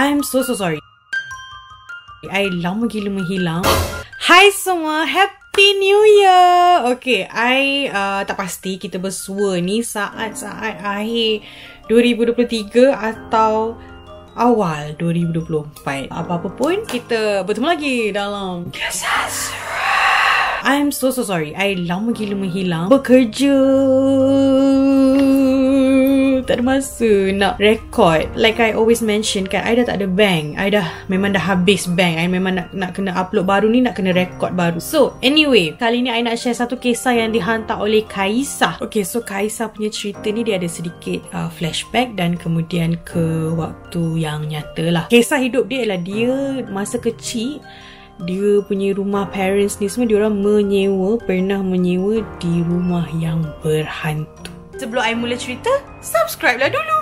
I'm so sorry. I lama gila menghilang. Hai semua, Happy New Year. Okay, I tak pasti kita bersua ni saat-saat akhir 2023 atau awal 2024. Apa-apa pun, kita bertemu lagi dalam Kisah Seram. I'm so sorry. I lama gila menghilang. Bekerja, tak ada masa nak record. Like I always mention kan, I dah tak ada bank. I memang dah habis bank. I memang nak kena upload baru ni, nak kena record baru. So anyway, kali ni I nak share satu kisah yang dihantar oleh Kaisah. Okay, so Kaisah punya cerita ni dia ada sedikit flashback dan kemudian ke waktu yang nyata lah. Kisah hidup dia ialah dia masa kecil, dia punya rumah parents ni semua diorang pernah menyewa di rumah yang berhantu. Sebelum I mula cerita, subscribe lah dulu.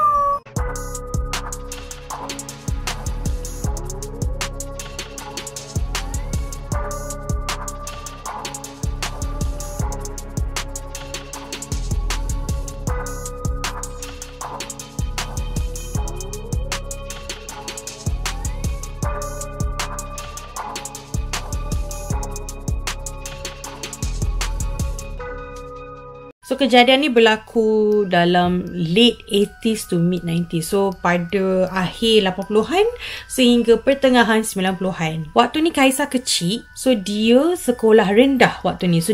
So kejadian ni berlaku dalam late 80s to mid 90s. So pada akhir 80-an sehingga pertengahan 90-an. Waktu ni Kaisah kecil. So dia sekolah rendah waktu ni. So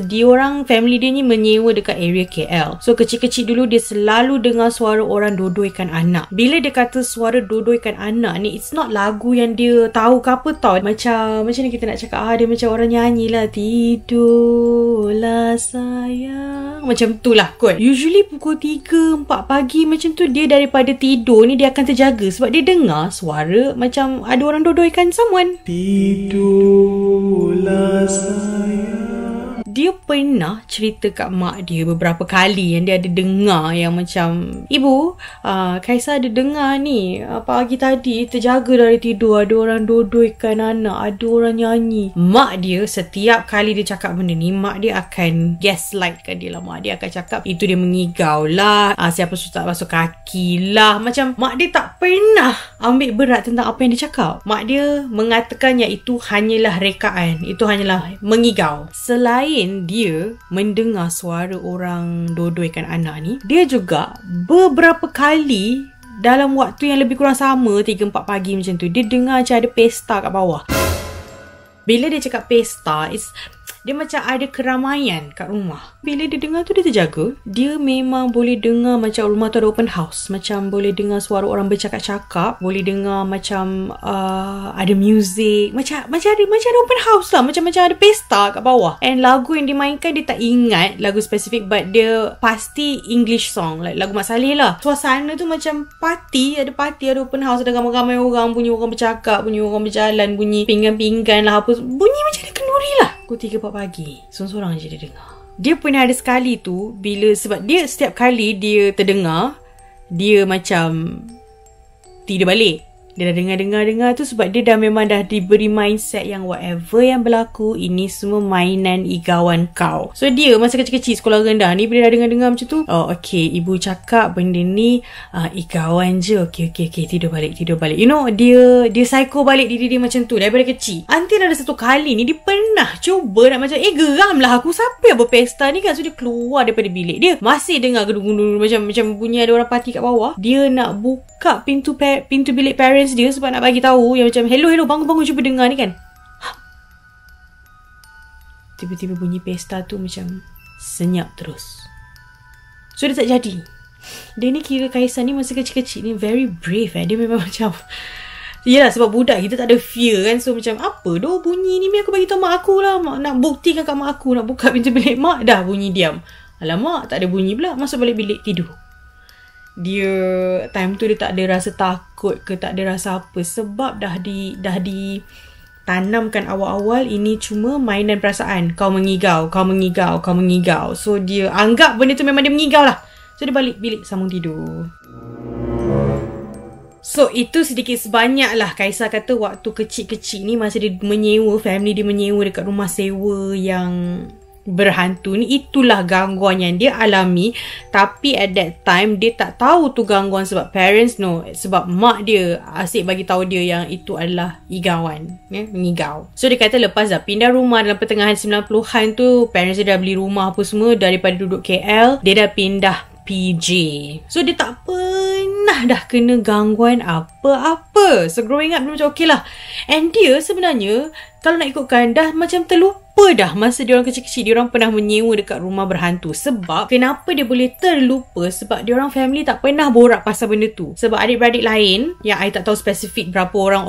family dia ni menyewa dekat area KL. So kecil-kecil dulu dia selalu dengar suara orang dodoikan anak. Bila dia kata suara dodoikan anak ni, it's not lagu yang dia tahu ke apa tau. Macam ni kita nak cakap, dia macam orang nyanyi lah. Tidurlah sayang, macam tu lah kot. Usually pukul 3-4 pagi macam tu, dia daripada tidur ni dia akan terjaga sebab dia dengar suara macam ada orang dodoikan someone. Tidurlah sayang. Dia pernah cerita kat mak dia beberapa kali yang dia ada dengar yang macam, ibu, Kaisah ada dengar ni, pagi tadi terjaga dari tidur, ada orang dodoikan anak, ada orang nyanyi. Mak dia setiap kali dia cakap benda ni, mak dia akan gaslight kat dia lah. Mak dia akan cakap itu dia mengigau lah, siapa suruh tak basuh kaki lah. Macam mak dia tak pernah ambil berat tentang apa yang dia cakap. Mak dia mengatakan yang itu hanyalah rekaan, itu hanyalah mengigau. Selain dia mendengar suara orang dodoikan anak ni, dia juga beberapa kali dalam waktu yang lebih kurang sama, 3-4 pagi macam tu, dia dengar macam ada pesta kat bawah. Bila dia cakap pesta, dia macam ada keramaian kat rumah. Bila dia dengar tu, dia terjaga. Dia memang boleh dengar macam rumah tu ada open house. Macam boleh dengar suara orang bercakap-cakap. Boleh dengar macam ada music. Macam ada open house lah. Macam ada pesta kat bawah. And lagu yang dimainkan, dia tak ingat lagu spesifik, but dia pasti English song. Like lagu Mat Salleh lah. Suasana tu macam party. Ada open house. Ada ramai-ramai orang. Bunyi orang bercakap. Bunyi orang berjalan. Bunyi pinggan-pinggan lah. Apa. Bunyi macam ada kenduri lah. Pukul 3-4 pagi, sorang-sorang je dia dengar. Dia pernah ada sekali tu, sebab dia setiap kali dia terdengar, dia macam tidur balik. Dia dah dengar tu sebab dia memang dah diberi mindset yang whatever yang berlaku, ini semua mainan igauan kau. So dia masa kecil-kecil sekolah rendah ni, bila dah dengar macam tu, okay, ibu cakap benda ni igauan je. Okay, tidur balik. You know, dia psycho balik diri dia macam tu daripada kecil. Until ada satu kali ni, dia pernah cuba nak macam, geram lah aku, siapa yang berpesta ni kan. So dia keluar daripada bilik dia, masih dengar gedung-gedung macam bunyi ada orang parti kat bawah. Dia nak buka pintu bilik parents dia sebab nak bagi tahu yang macam, hello, bangun cuba dengar ni kan. Tiba-tiba bunyi pesta tu macam senyap terus. So dia tak jadi. Dia ni kira Kaisah ni masa kecil-kecil ni very brave. Dia memang macam, yelah sebab budak kita tak ada fear kan. So macam, apa doh bunyi ni, aku bagi tahu mak aku lah. Mak nak buktikan kat mak aku, nak buka pintu bilik mak, dah bunyi diam. Alamak, tak ada bunyi pula. Masuk balik bilik, tidur. Dia time tu dia tak ada rasa takut ke, tak ada rasa apa, sebab dah ditanamkan awal-awal ini cuma mainan perasaan. Kau mengigau. So dia anggap benda tu memang dia mengigau lah. So dia balik bilik sambung tidur. So itu sedikit sebanyak lah Kaisah kata waktu kecil-kecil ni, masa dia menyewa, family dia menyewa dekat rumah sewa yang berhantu ni, itulah gangguan yang dia alami. Tapi at that time dia tak tahu tu gangguan sebab parents sebab mak dia asyik bagi tahu dia yang itu adalah igauan, mengigau. So dia kata lepas dah pindah rumah dalam pertengahan 90-an tu, parents dia dah beli rumah apa semua, daripada duduk KL dia dah pindah PJ. So dia tak pernah dah kena gangguan apa-apa. So growing up dia macam okay lah. And dia sebenarnya kalau nak ikutkan dah macam terlupa dah masa dia orang kecil-kecil dia orang pernah menyewa dekat rumah berhantu. Sebab kenapa dia boleh terlupa? Sebab dia orang family tak pernah borak pasal benda tu. Sebab adik-beradik lain yang I tak tahu spesifik berapa orang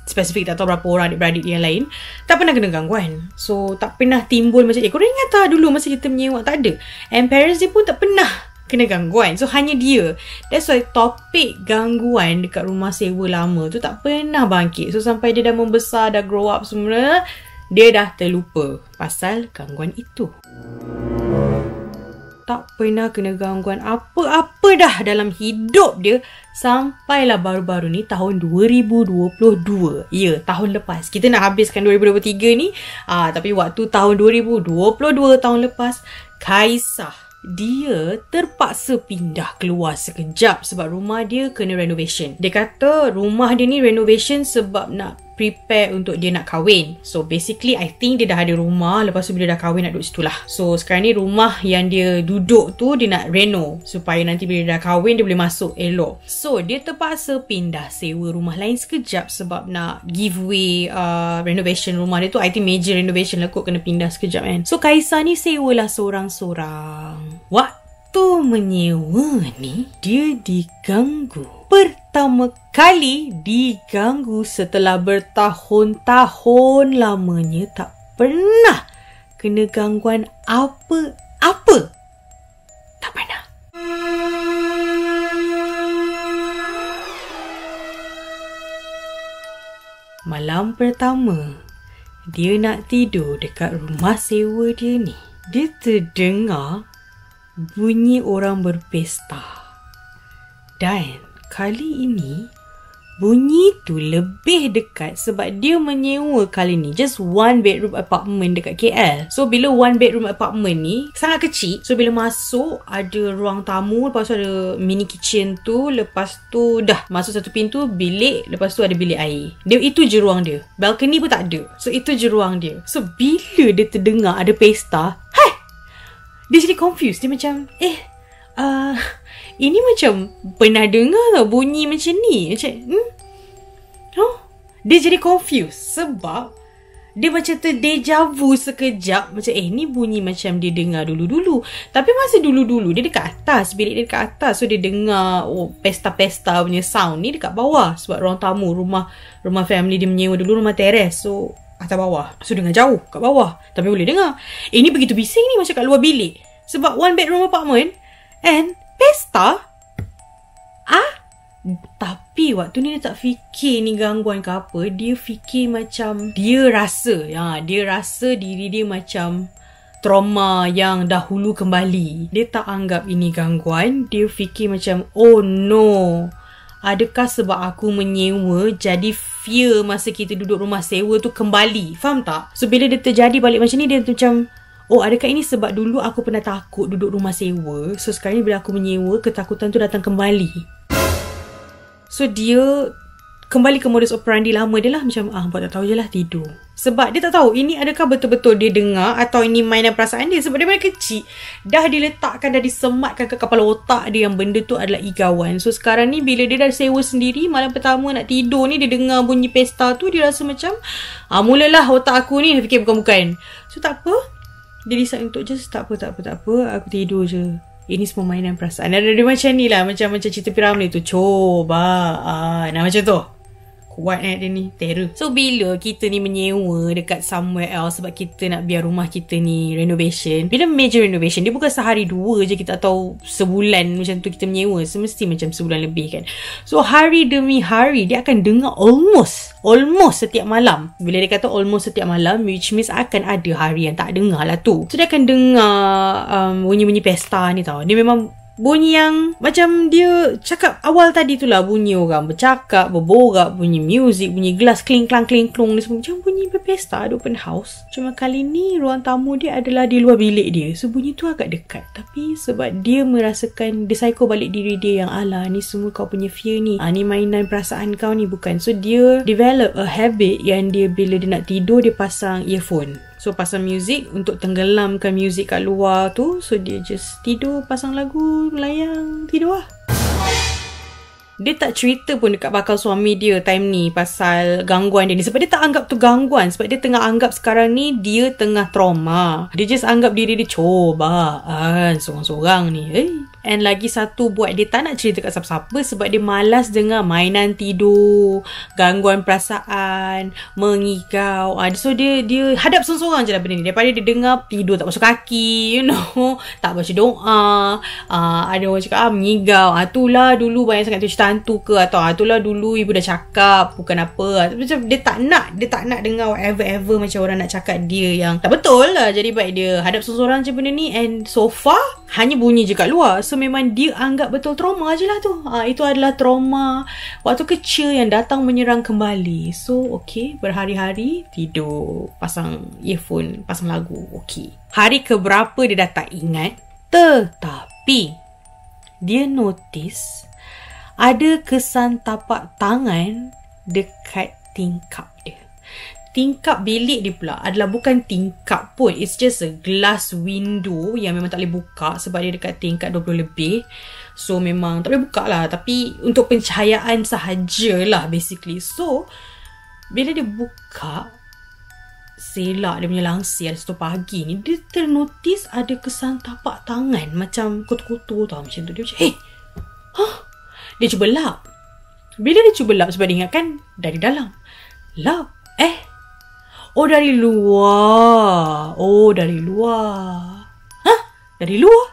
spesifik tak tahu berapa orang adik-beradik yang lain tak pernah kena gangguan. So tak pernah timbul macam korang ingat tak dulu masa kita menyewa? Tak ada. And parents dia pun tak pernah kena gangguan. So hanya dia. That's why topik gangguan dekat rumah sewa lama tu tak pernah bangkit. So sampai dia dah membesar, dah grow up semua, dia dah terlupa pasal gangguan itu. Tak pernah kena gangguan apa-apa dah dalam hidup dia sampailah baru-baru ni tahun 2022. Ya, tahun lepas. Kita nak habiskan 2023 ni. Tapi waktu tahun 2022 tahun lepas, Kaisah dia terpaksa pindah keluar sekejap sebab rumah dia kena renovation. Dia kata rumah dia ni renovation sebab nak prepare untuk dia nak kahwin. So basically I think dia dah ada rumah, lepas tu bila dah kahwin nak duduk situ lah. So sekarang ni rumah yang dia duduk tu dia nak reno supaya nanti bila dia dah kahwin dia boleh masuk elok. So dia terpaksa pindah sewa rumah lain sekejap sebab nak giveaway renovation rumah dia tu. I think major renovation lah kot, kena pindah sekejap kan. So Kaisah ni sewalah seorang-seorang. Waktu menyewa ni dia diganggu. Pertama kali diganggu setelah bertahun-tahun lamanya tak pernah kena gangguan apa-apa. Tak pernah. Malam pertama dia nak tidur dekat rumah sewa dia ni, dia terdengar bunyi orang berpesta. Dan kali ini bunyi tu lebih dekat sebab dia menyewa kali ni just one bedroom apartment dekat KL. So bila one bedroom apartment ni sangat kecil, so bila masuk ada ruang tamu, lepas tu ada mini kitchen tu, lepas tu dah masuk satu pintu bilik, lepas tu ada bilik air. Dia itu je ruang dia. Balcony pun tak ada. So itu je ruang dia. So bila dia terdengar ada pesta, dia jadi confused. Dia macam ini macam pernah dengar tau bunyi macam ni. Macam dia jadi confused sebab dia macam terdeja vu sekejap. Macam ni bunyi macam dia dengar dulu-dulu. Tapi masa dulu-dulu dia dekat atas, bilik dia dekat atas. So dia dengar pesta-pesta punya sound ni dekat bawah. Sebab ruang tamu, rumah family dia menyewa dulu rumah teres. So atas bawah. So dengar jauh kat bawah. Tapi boleh dengar. Ini begitu bising ni macam kat luar bilik. Sebab one bedroom apartment and pesta. Tapi waktu ni dia tak fikir ni gangguan ke apa. Dia fikir macam dia rasa diri dia macam trauma yang dahulu kembali. Dia tak anggap ini gangguan. Dia fikir macam oh no, adakah sebab aku menyewa jadi fear masa kita duduk rumah sewa tu kembali. Faham tak? So bila dia terjadi balik macam ni, dia macam adakah ini sebab dulu aku pernah takut duduk rumah sewa, so sekarang ni bila aku menyewa, ketakutan tu datang kembali. So dia kembali ke modus operandi lama dia lah. Macam buat tak tahu je lah, tidur. Sebab dia tak tahu ini adakah betul-betul dia dengar atau ini mainan perasaan dia. Sebab dia daripada kecil dah diletakkan, dah disematkan ke kepala otak dia yang benda tu adalah igauan. So sekarang ni bila dia dah sewa sendiri, malam pertama nak tidur ni dia dengar bunyi pesta tu, dia rasa macam mulalah otak aku ni dia fikir bukan-bukan. So tak apa, dia decide untuk just tak apa, aku tidur je. Ini semua mainan perasaan. Dia macam ni lah, macam cerita Piramli tu. Coba macam tu. Kuat dia ni, terror. So bila kita ni menyewa dekat somewhere else sebab kita nak biar rumah kita ni renovation, bila major renovation, dia bukan sehari dua je kita tahu, sebulan macam tu kita menyewa. Semesti macam sebulan lebih kan. So hari demi hari dia akan dengar almost setiap malam. Bila dia kata almost setiap malam, which means akan ada hari yang tak dengar lah tu. So dia akan dengar bunyi-bunyi pesta ni tau. Dia memang bunyi yang macam dia cakap awal tadi tu lah. Bunyi orang bercakap, berborak, bunyi muzik, bunyi gelas kling-klang kling-klong ni semua. Macam bunyi berpesta, ada open house. Cuma kali ni ruang tamu dia adalah di luar bilik dia. So bunyi tu agak dekat. Tapi sebab dia merasakan, dia psycho balik diri dia yang ala ni semua kau punya fear ni. Ni mainan perasaan kau ni bukan. So dia develop a habit yang dia bila dia nak tidur dia pasang earphone. So pasang muzik untuk tenggelamkan muzik kat luar tu. So dia just tidur, pasang lagu, melayang, tidur lah. Dia tak cerita pun dekat bakal suami dia time ni pasal gangguan dia ni. Sebab dia tak anggap tu gangguan. Sebab dia tengah anggap sekarang ni dia tengah trauma. Dia just anggap diri dia cobaan sorang-sorang ni. And lagi satu buat dia tak nak cerita kat siapa-siapa sebab dia malas dengar mainan tidur, gangguan perasaan, mengigau. So dia hadap sorang-sorang je lah benda ni. Daripada dia dengar tidur tak basuh kaki, you know, tak baca doa, ada orang cakap mengigau, itulah dulu banyak sangat tu hantu ke, atau itulah dulu ibu dah cakap bukan apa. Macam dia tak nak dengar whatever macam orang nak cakap dia yang tak betul lah. Jadi baik dia hadap sorang-sorang je benda ni. And so far hanya bunyi je kat luar. So memang dia anggap betul trauma je lah tu. Itu adalah trauma waktu kecil yang datang menyerang kembali. So okay, berhari-hari tidur, pasang earphone, pasang lagu, okay. Hari keberapa dia dah tak ingat. Tetapi dia notice ada kesan tapak tangan dekat tingkap dia. Tingkap bilik dia pula adalah bukan tingkap pun. It's just a glass window yang memang tak boleh buka sebab dia dekat tingkat 20 lebih. So memang tak boleh buka lah. Tapi untuk pencahayaan sahajalah basically. So bila dia buka, selak dia punya langsir satu pagi ni, dia ternotis ada kesan tapak tangan macam kotor-kotor tau. Macam tu. Dia macam, dia cuba lap. Bila dia cuba lap sebab dia ingatkan dari dalam. Lap. Dari luar. Dari luar. Dari luar?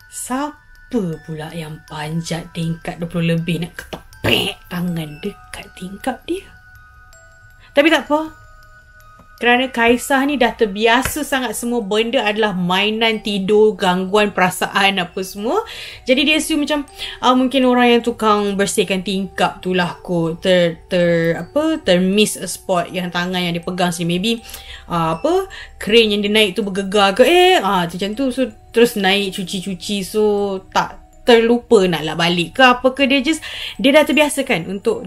Siapa pula yang panjat tingkat 20 lebih nak ketepek tangan dekat tingkap dia? Tapi tak apa. Kerana Kaisah ni dah terbiasa sangat semua benda adalah mainan tidur, gangguan perasaan apa semua. Jadi dia assume macam mungkin orang yang tukang bersihkan tingkap tu lah kot termiss a spot yang tangan yang dia pegang sini. Maybe crane yang dia naik tu bergegar ke macam tu. So terus naik cuci-cuci, so tak terlupa nak lah balik ke apa ke. Dia dah terbiasa kan untuk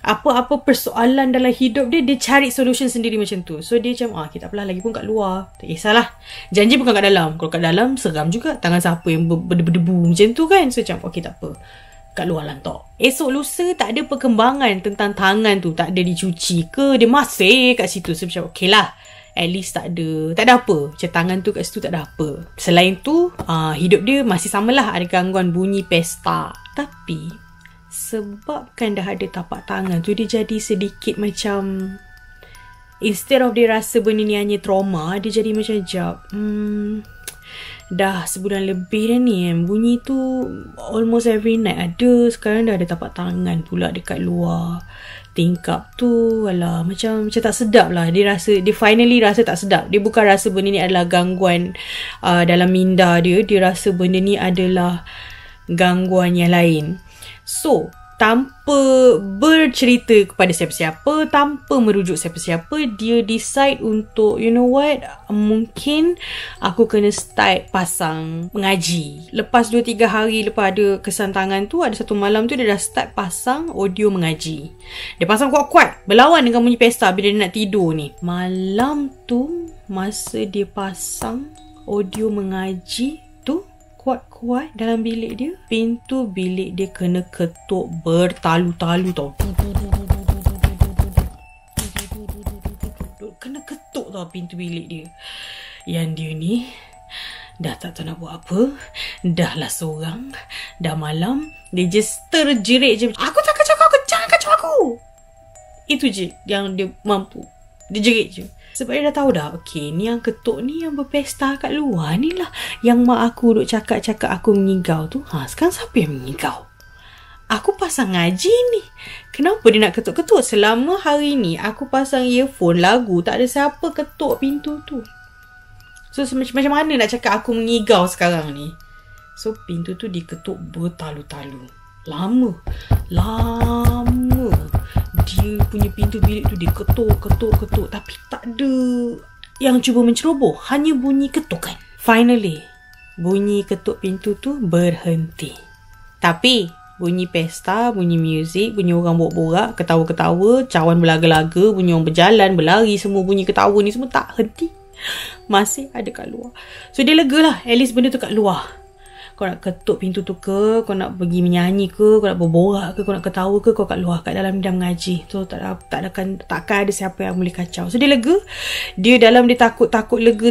apa-apa persoalan dalam hidup dia cari solution sendiri macam tu. So dia macam kita tak apalah, lagi pun kat luar, tak kisahlah, janji bukan kat dalam. Kalau kat dalam seram juga, tangan siapa yang berdebu macam tu kan. So macam okay, tak apa, kat luar lantak. Esok lusa tak ada perkembangan tentang tangan tu, tak ada dicuci ke, dia masih kat situ. So macam okay lah, at least tak ada apa, macam tangan tu kat situ tak ada apa. Selain tu hidup dia masih samalah, ada gangguan bunyi pesta. Tapi sebabkan dah ada tapak tangan tu, dia jadi sedikit macam, instead of dia rasa benda ni hanya trauma, dia jadi macam dah sebulan lebih dah ni bunyi tu almost every night ada. Sekarang dah ada tapak tangan pula dekat luar tingkap tu. Alah, macam tak sedap lah. Dia finally rasa tak sedap. Dia bukan rasa benda ni adalah gangguan dalam minda dia. Dia rasa benda ni adalah gangguan yang lain. So, tanpa bercerita kepada siapa-siapa, tanpa merujuk siapa-siapa, dia decide untuk, you know what, mungkin aku kena start pasang mengaji. Lepas 2-3 hari lepas ada kesan tangan tu, ada satu malam tu dia dah start pasang audio mengaji. Dia pasang kuat-kuat, berlawan dengan bunyi pesta bila dia nak tidur ni. Malam tu, masa dia pasang audio mengaji tu kuat-kuat dalam bilik dia, pintu bilik dia kena ketuk bertalu-talu tau. Kena ketuk tau pintu bilik dia. Yang dia ni dah tak tahu nak buat apa, dah lah seorang, dah malam, dia just terjerit je, aku tak kacau kau, jangan kacau aku. Itu je yang dia mampu. Dia jerit je. Sebab dia dah tahu dah, okay, ni yang ketuk ni yang berpesta kat luar ni lah. Yang mak aku duk cakap-cakap aku mengigau tu. Sekarang siapa yang mengigau? Aku pasang ngaji ni. Kenapa dia nak ketuk-ketuk? Selama hari ni aku pasang earphone lagu, tak ada siapa ketuk pintu tu. So macam mana nak cakap aku mengigau sekarang ni? So pintu tu diketuk bertalu-talu. Lama dia punya pintu bilik tu diketuk. Tapi tak ada yang cuba menceroboh. Hanya bunyi ketukan. Finally, bunyi ketuk pintu tu berhenti. Tapi bunyi pesta, bunyi muzik, bunyi orang borak-borak, ketawa-ketawa, cawan berlaga-laga, bunyi orang berjalan, berlari, semua bunyi ketawa ni semua tak henti. Masih ada kat luar. So dia lega lah. At least benda tu kat luar. Kau nak ketuk pintu tu ke, kau nak pergi menyanyi ke, kau nak berborak ke, kau nak ketawa ke, kau kat luar, kat dalam dia mengaji. So takkan ada siapa yang boleh kacau. So dia lega. Dia dalam dia takut lega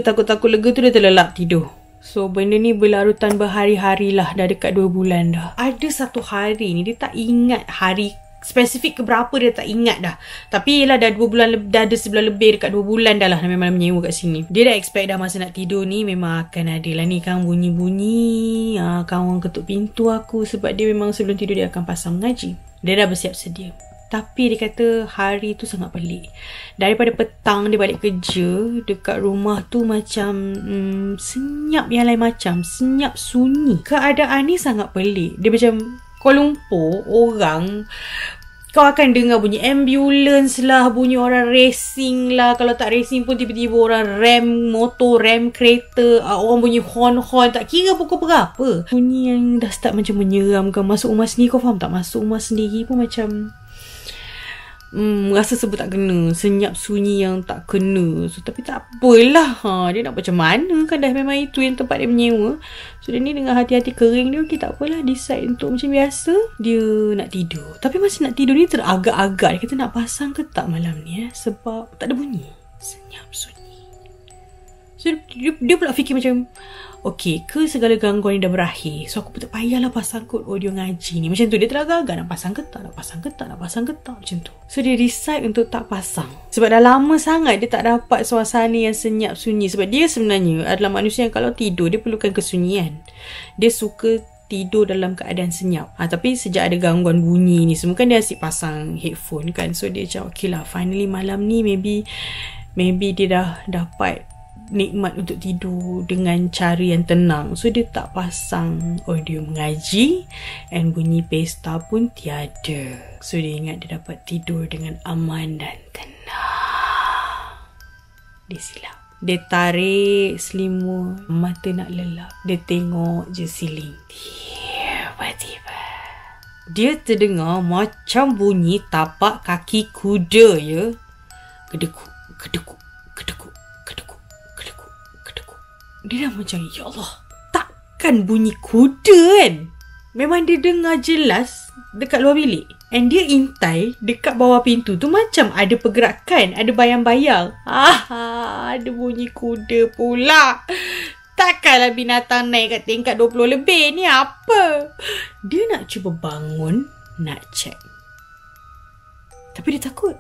tu dia terlelap tidur. So benda ni berlarutan berhari-hari lah. Dah dekat 2 bulan dah. Ada satu hari ni dia tak ingat hari spesifik ke berapa, dia tak ingat dah. Tapi yelah dah 2 bulan, dah ada sebulan lebih, dekat 2 bulan dah lah memang menyewa kat sini. Dia dah expect dah masa nak tidur ni memang akan ada lah ni kan bunyi-bunyi, kawan ketuk pintu aku. Sebab dia memang sebelum tidur dia akan pasang mengaji. Dia dah bersiap sedia. Tapi dia kata hari tu sangat pelik. Daripada petang dia balik kerja, dekat rumah tu macam senyap yang lain macam. Senyap sunyi. Keadaan ni sangat pelik. Dia macam Kuala Lumpur, orang, kau akan dengar bunyi ambulans lah, bunyi orang racing lah. Kalau tak racing pun tiba-tiba orang rem motor, rem kereta, orang bunyi horn-horn, tak kira pukul berapa. Bunyi yang dah start macam menyeramkan. Masuk rumah sendiri, kau faham tak? Masuk rumah sendiri pun macam rasa sebut tak kena. Senyap sunyi yang tak kena. So tapi tak apalah. Dia nak macam mana kan, dah memang itu yang tempat dia menyewa. So dia ni dengan hati-hati kering dia, okay tak apalah, decide untuk macam biasa dia nak tidur. Tapi masa nak tidur ni teragak-agak. Dia kata nak pasang ke tak malam ni sebab tak ada bunyi. Senyap sunyi. So dia pula fikir macam, okay, ke segala gangguan ni dah berakhir. So aku tak payahlah pasang kod audio ngaji ni. Macam tu dia teragak-agak, nak pasang ke tak, macam tu. So dia decide untuk tak pasang. Sebab dah lama sangat dia tak dapat suasana yang senyap sunyi. Sebab dia sebenarnya adalah manusia yang kalau tidur dia perlukan kesunyian. Dia suka tidur dalam keadaan senyap. Tapi sejak ada gangguan bunyi ni semua kan, dia asyik pasang headphone kan. So dia macam okay lah, finally malam ni maybe dia dah dapat nikmat untuk tidur dengan cara yang tenang. So dia tak pasang audio mengaji, and bunyi pesta pun tiada. So dia ingat dia dapat tidur dengan aman dan tenang. Dia silap. Dia tarik selimut, mata nak lelap. Dia tengok je siling. Tiba-tiba dia terdengar macam bunyi tapak kaki kuda ya. Kedekuk. Dia dah macam, ya Allah, takkan bunyi kuda kan? Memang dia dengar jelas dekat luar bilik. And dia intai dekat bawah pintu tu macam ada pergerakan, ada bayang-bayang. Ada bunyi kuda pula. Takkanlah binatang naik kat tingkat 20 lebih ni apa? Dia nak cuba bangun, nak check. Tapi dia takut.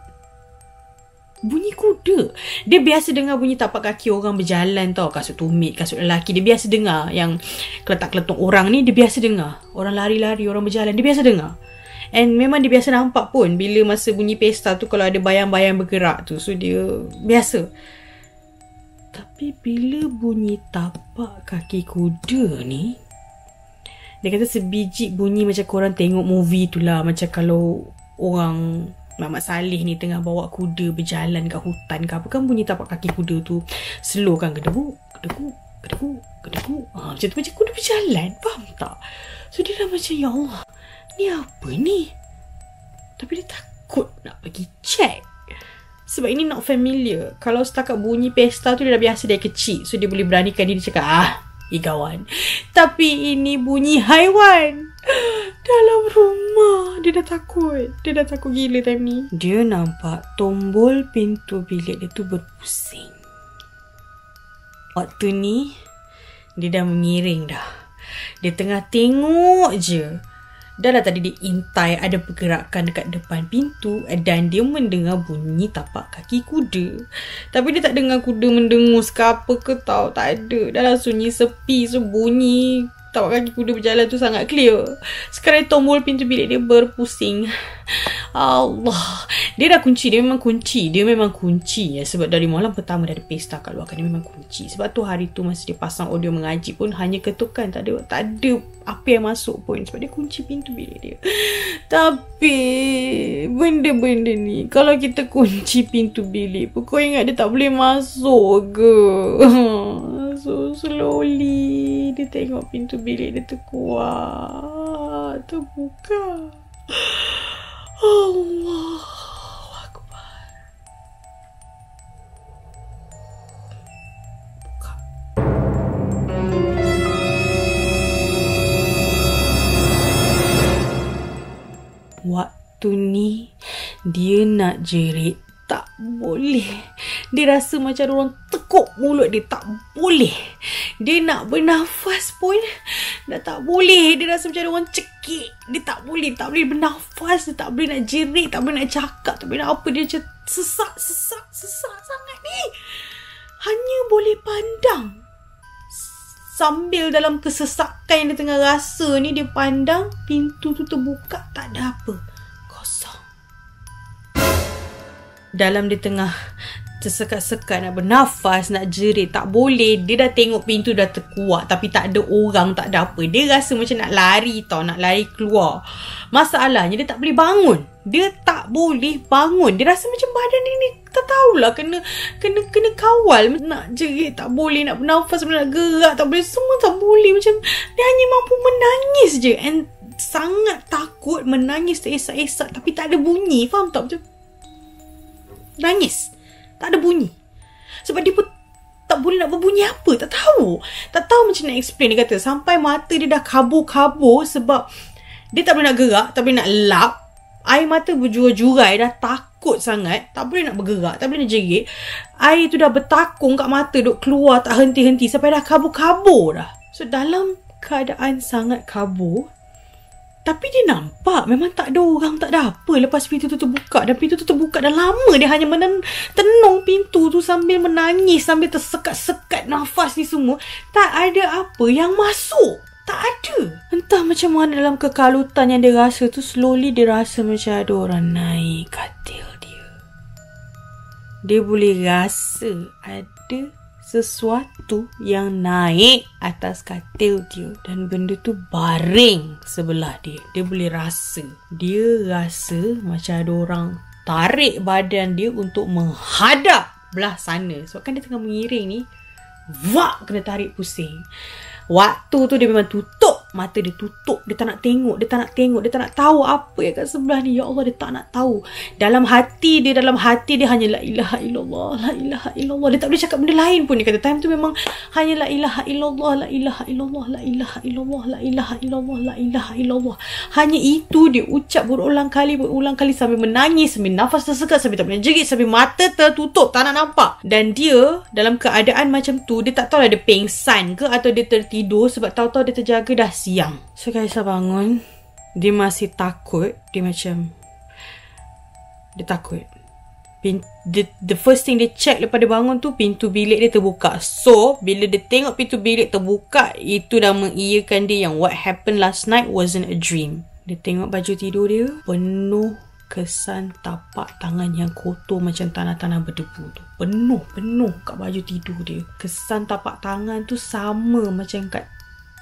Bunyi kuda. Dia biasa dengar bunyi tapak kaki orang berjalan tau. Kasut tumit, kasut lelaki. Dia biasa dengar. Yang keletak-keletuk orang ni, dia biasa dengar. Orang lari-lari, orang berjalan, dia biasa dengar. And memang dia biasa nampak pun bila masa bunyi pesta tu, kalau ada bayang-bayang bergerak tu. So dia biasa. Tapi bila bunyi tapak kaki kuda ni, dia kata sebiji bunyi macam korang tengok movie tu lah. Macam kalau orang Muhammad Saleh ni tengah bawa kuda berjalan kat hutan ke apa kan, bunyi tapak kaki kuda tu slow kan, gedebuk. Macam tu, macam kuda berjalan, faham tak? So dia dah macam, ya Allah, ni apa ni? Tapi dia takut nak pergi check. Sebab ini not familiar. Kalau setakat bunyi pesta tu dia dah biasa dari kecil. So dia boleh beranikan diri cakap, igawan. Tapi ini bunyi haiwan dalam rumah. Dia dah takut. Dia dah takut gila time ni. Dia nampak tombol pintu bilik dia tu berpusing. Waktu ni dia dah mengiring dah. Dia tengah tengok je. Dah lah tadi dia intai ada pergerakan dekat depan pintu, dan dia mendengar bunyi tapak kaki kuda. Tapi dia tak dengar kuda mendengus ke apa ke tau. Tak ada. Dah lah sunyi sepi. So bunyi tapak kaki kuda berjalan tu sangat clear. Sekarang tombol pintu bilik dia berpusing. Allah, Dia dah kunci. Dia memang kunci ya. Sebab dari malam pertama dah ada pesta kat luar kan. Dia memang kunci. Sebab tu hari tu masa dia pasang audio mengaji pun hanya ketukan. Tak ada apa yang masuk pun. Sebab dia kunci pintu bilik dia. Tapi benda-benda ni, kalau kita kunci pintu bilik pun, kau ingat dia tak boleh masuk ke? So slowly dia tengok pintu bilik dia terkuat, terbuka. Allah Akbar. Buka. Waktu ni dia nak jerit, tak boleh. Dia rasa macam orang tekuk mulut dia, tak boleh. Dia nak bernafas pun dah tak boleh. Dia rasa macam orang cekik. Dia tak boleh bernafas. Dia tak boleh nak jerit, tak boleh nak cakap, tak boleh nak apa. Dia macam sesak sangat ni. Hanya boleh pandang. Sambil dalam kesesakan yang dia tengah rasa ni, dia pandang pintu tu terbuka, tak ada apa. Kosong. Dalam dia tengah tersekat-sekat nak bernafas, nak jerit, tak boleh. Dia dah tengok pintu dah terkuat tapi tak ada orang, tak ada apa. Dia rasa macam nak lari tau, nak lari keluar. Masalahnya dia tak boleh bangun. Dia tak boleh bangun. Dia rasa macam badan dia ni tak tahulah, kena kawal. Nak jerit tak boleh, nak bernafas, nak gerak tak boleh, semua tak boleh. Macam dia hanya mampu menangis je. And sangat takut, menangis teresak-esak tapi tak ada bunyi. Faham tak? Macam nangis tak ada bunyi. Sebab dia pun tak boleh nak berbunyi apa. Tak tahu macam nak explain. Dia kata sampai mata dia dah kabur-kabur sebab dia tak boleh nak gerak, tak boleh nak lap. Air mata berjurai-jurai, dah takut sangat. Tak boleh nak bergerak, tak boleh nak jerit. Air tu dah bertakung kat mata, duk keluar tak henti-henti sampai dah kabur-kabur dah. So dalam keadaan sangat kabur, tapi dia nampak memang tak ada orang, tak ada apa lepas pintu tu terbuka. Dan pintu tu terbuka dah lama. Dia hanya tenung pintu tu sambil menangis, sambil tersekat-sekat nafas ni semua. Tak ada apa yang masuk. Tak ada. Entah macam mana dalam kekalutan yang dia rasa tu, slowly dia rasa macam ada orang naik katil dia. Dia boleh rasa ada sesuatu yang naik atas katil dia dan benda tu baring sebelah dia. Dia boleh rasa. Dia rasa macam ada orang tarik badan dia untuk menghadap belah sana. Sebab kan dia tengah mengiring ni. Wak, kena tarik pusing. Waktu tu dia memang tutup. Mata dia tutup. Dia tak nak tengok. Dia tak nak tahu apa yang kat sebelah ni. Ya Allah, dia tak nak tahu. Dalam hati dia hanya la ilaha illallah, la ilaha illallah. Dia tak boleh cakap benda lain pun. Dia kata time tu memang hanya la ilaha illallah, la ilaha illallah, la ilaha illallah, la ilaha illallah, la ilaha illallah. Hanya itu dia ucap berulang kali sambil menangis, sambil nafas tersekat, sambil tak boleh jerit, sambil mata tertutup, tak nak nampak. Dan dia dalam keadaan macam tu, dia tak tahu lah dia pengsan ke atau dia tertidur sebab tahu-tahu dia terjaga dah siang. So Kaisar bangun, dia masih takut. Dia takut. The first thing dia check lepas dia bangun tu, pintu bilik dia terbuka. So bila dia tengok pintu bilik terbuka, itu dah mengiyakan dia yang what happened last night wasn't a dream. Dia tengok baju tidur dia, penuh kesan tapak tangan yang kotor macam tanah-tanah berdebu tu. Penuh kat baju tidur dia. Kesan tapak tangan tu sama macam kat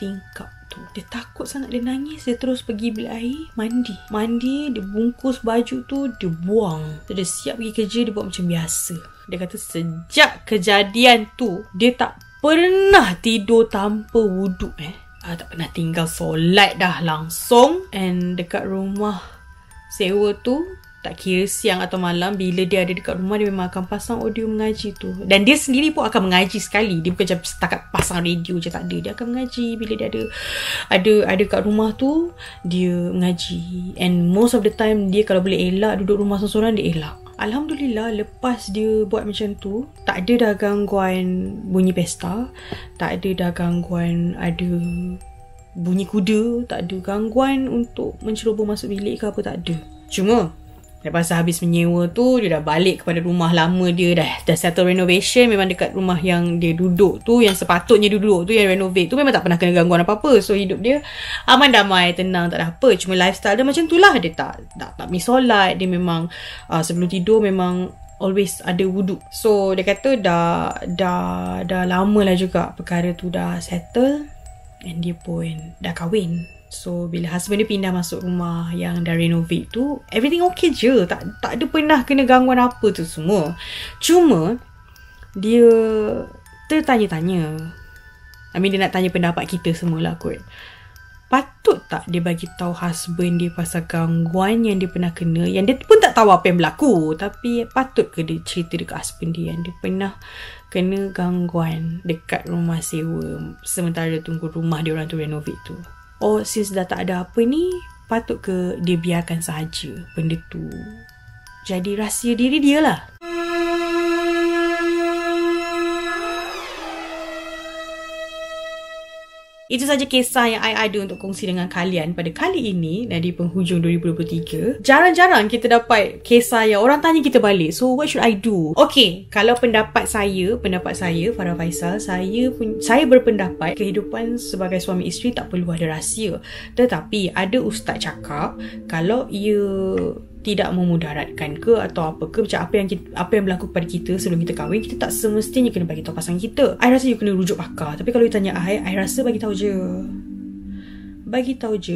tingkap tu. Dia takut sangat, dia nangis. Dia terus pergi bilik air, mandi, dia bungkus baju tu, dia buang. So, dia siap pergi kerja, dia buat macam biasa. Dia kata sejak kejadian tu, dia tak pernah tidur tanpa wuduk. Tak pernah tinggal solat dah langsung. And dekat rumah sewa tu, tak kira siang atau malam, bila dia ada dekat rumah, dia memang akan pasang audio mengaji tu. Dan dia sendiri pun akan mengaji sekali. Dia bukan macam setakat pasang radio je, tak ada. Dia akan mengaji. Bila dia ada kat rumah tu, dia mengaji. And most of the time, dia kalau boleh elak duduk rumah seorang-seorang, dia elak. Alhamdulillah, lepas dia buat macam tu, tak ada dah gangguan bunyi pesta. Tak ada dah gangguan ada bunyi kuda. Tak ada gangguan untuk menceroboh masuk bilik ke apa, tak ada. Cuma Lepas habis menyewa tu, dia dah balik kepada rumah lama dia. Dah settle renovation. Memang dekat rumah yang dia duduk tu, yang sepatutnya dia duduk tu, yang renovate tu, memang tak pernah kena gangguan apa-apa. So hidup dia aman damai, tenang, tak ada apa. Cuma lifestyle dia macam tu lah. Dia tak miss solat. Dia memang sebelum tidur memang always ada wuduk. So dia kata dah lama lah juga perkara tu dah settle. And dia pun dah kahwin. So bila husband dia pindah masuk rumah yang dah renovate tu, everything okay je. Tak ada pernah kena gangguan apa tu semua. Cuma dia tertanya-tanya. Dia nak tanya pendapat kita semualah kot. Patut tak dia bagi tahu husband dia pasal gangguan yang dia pernah kena, yang dia pun tak tahu apa yang berlaku, tapi patut ke dia cerita dekat husband dia yang dia pernah kena gangguan dekat rumah sewa sementara tunggu rumah dia orang tu renovate tu? Since dah tak ada apa ni, patut ke dia biarkan sahaja benda tu jadi rahsia diri dia lah. Itu saja kisah yang I ada untuk kongsi dengan kalian pada kali ini dan di penghujung 2023. Jarang-jarang kita dapat kisah yang orang tanya kita balik. So what should I do? Okay, kalau pendapat saya Farah Faisal, saya berpendapat kehidupan sebagai suami isteri tak perlu ada rahsia. Tetapi ada ustaz cakap kalau ia tidak memudaratkan ke atau apa ke, macam apa yang berlaku pada kita sebelum kita kahwin, kita tak semestinya kena bagi tahu pasangan kita. I rasa you kena rujuk pakar. Tapi kalau you tanya I rasa bagi tahu je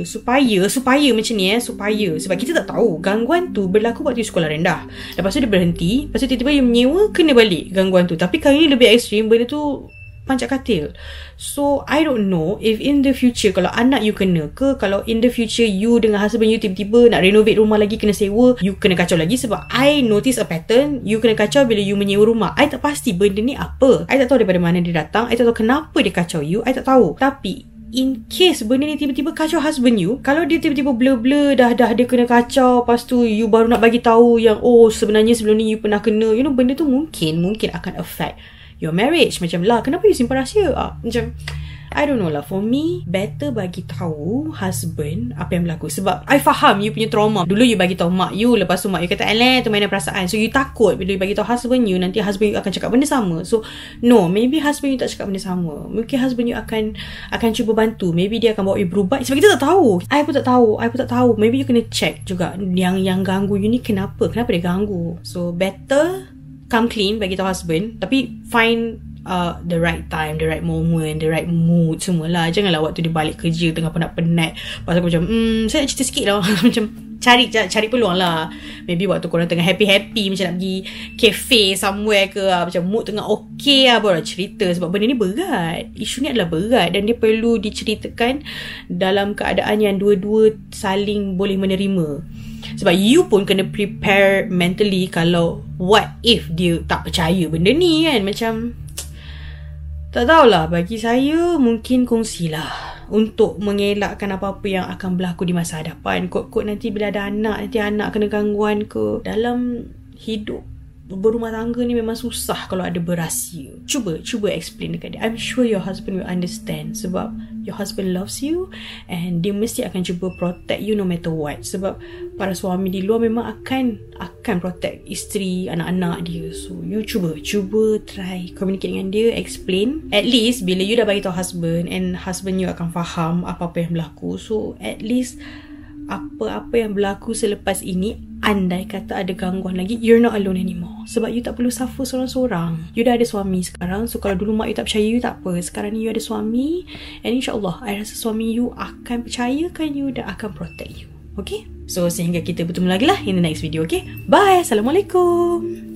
supaya macam ni supaya, sebab kita tak tahu gangguan tu berlaku waktu sekolah rendah, lepas tu dia berhenti, lepas tu tiba-tiba you menyewa, kena balik gangguan tu. Tapi kali ni lebih ekstrim, benda tu pancak katil. So I don't know if in the future kalau anak you kena ke, kalau in the future you dengan husband you tiba-tiba nak renovate rumah lagi, kena sewa, you kena kacau lagi. Sebab I notice a pattern, you kena kacau bila you menyewa rumah. I tak pasti benda ni apa, I tak tahu daripada mana dia datang, I tak tahu kenapa dia kacau you, I tak tahu. Tapi in case benda ni tiba-tiba kacau husband you, kalau dia tiba-tiba blur dah dia kena kacau, lepas tu you baru nak bagi tahu yang sebenarnya sebelum ni you pernah kena, benda tu mungkin akan affect your marriage. Macam lah, kenapa you simpan rahsia? Macam I don't know lah. For me, better bagi tahu husband apa yang berlaku. Sebab I faham you punya trauma. Dulu you bagi tahu mak you, lepas tu mak you kata tu mainan perasaan. So you takut bila you bagi tahu husband you, nanti husband you akan cakap benda sama. So no, maybe husband you tak cakap benda sama. Mungkin husband you akan cuba bantu. Maybe dia akan bawa you berubat. Sebab kita tak tahu. I pun tak tahu. Maybe you kena check juga yang ganggu you ni kenapa dia ganggu. So better come clean, bagi tahu husband, tapi find the right time, the right moment, the right mood semualah. Janganlah waktu dia balik kerja tengah penat-penat, pasal aku macam saya nak cerita sikit lah. Macam cari peluang lah. Maybe waktu korang tengah happy macam nak pergi cafe somewhere ke, macam mood tengah okay baru cerita. Sebab benda ni berat, isu ni adalah berat dan dia perlu diceritakan dalam keadaan yang dua-dua saling boleh menerima. Sebab you pun kena prepare mentally kalau what if dia tak percaya benda ni kan. Macam tak tahulah, bagi saya mungkin kongsilah untuk mengelakkan apa-apa yang akan berlaku di masa hadapan. Kot-kot nanti bila ada anak, nanti anak kena gangguan ke. Dalam hidup berumah tangga ni memang susah kalau ada berahsia. Cuba explain dekat dia. I'm sure your husband will understand. Sebab your husband loves you and dia mesti akan cuba protect you no matter what. Sebab para suami di luar memang akan protect isteri, anak-anak dia. So you cuba try communicate dengan dia, explain. At least bila you dah bagi tahu husband, and husband you akan faham apa-apa yang berlaku. So at least apa-apa yang berlaku selepas ini, andai kata ada gangguan lagi, you're not alone anymore. Sebab you tak perlu suffer seorang-seorang. You dah ada suami sekarang. So kalau dulu mak you tak percaya you, tak apa. Sekarang ni you ada suami, and insyaAllah I rasa suami you akan percayakan you dan akan protect you. Okay? So sehingga kita bertemu lagi lah in the next video. Okay? Bye. Assalamualaikum.